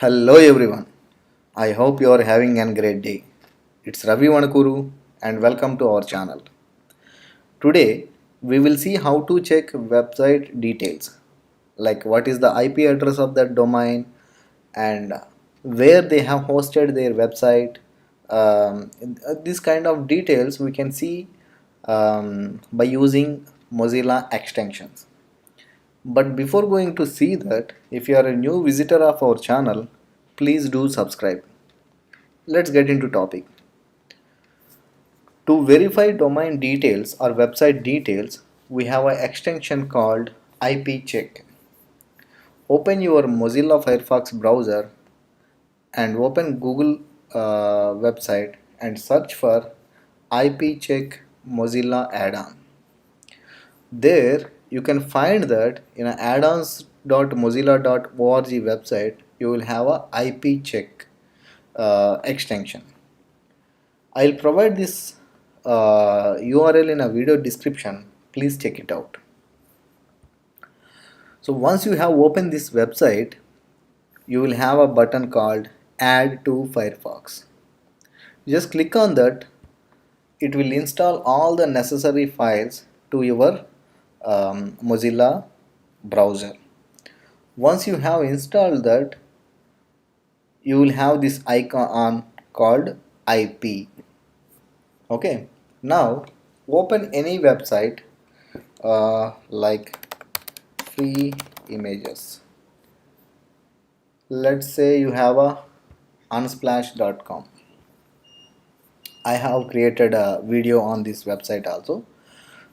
Hello everyone. I hope you are having a great day. It's Ravi Vanakuru and welcome to our channel. Today we will see how to check website details like what is the IP address of that domain and where they have hosted their website. This kind of details we can see by using Mozilla extensions. But before going to see that, if you are a new visitor of our channel, please do subscribe. Let's get into topic. To verify domain details or website details, we have an extension called IP check. Open your Mozilla Firefox browser and open Google website and search for IP check Mozilla add-on. There you can find that in an addons.mozilla.org website you will have a IP check extension. I'll provide this URL in a video description. Please check it out. So once you have opened this website, you will have a button called Add to Firefox. Just click on that. It will install all the necessary files to your Mozilla browser. Once you have installed that, you will have this icon called IP. Okay, now open any website like free images. Let's say you have a unsplash.com. I have created a video on this website also.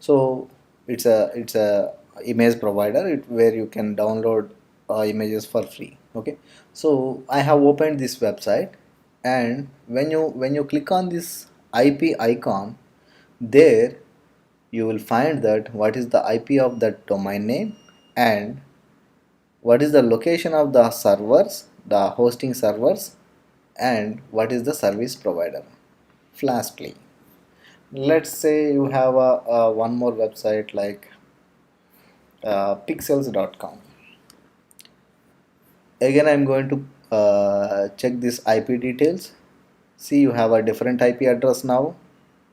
So it's a image provider where you can download images for free. Okay, so I have opened this website, and when you click on this IP icon, there you will find that what is the IP of that domain name and what is the location of the servers, the hosting servers, and what is the service provider. Lastly, let's say you have a one more website like pixels.com. Again, I'm going to check this IP details. See, you have a different IP address now,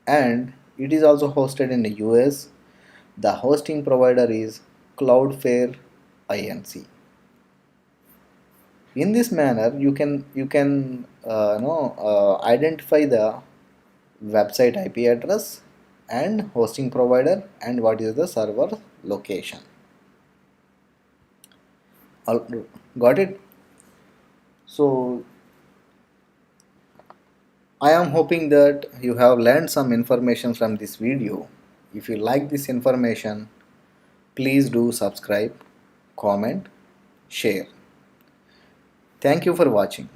and it is also hosted in the US. The hosting provider is Cloudflare Inc. In this manner, you can identify the website IP address and hosting provider and what is the server location. Got it? So I am hoping that you have learned some information from this video. If you like this information, please do subscribe, comment, share. Thank you for watching.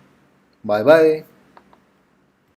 Bye bye.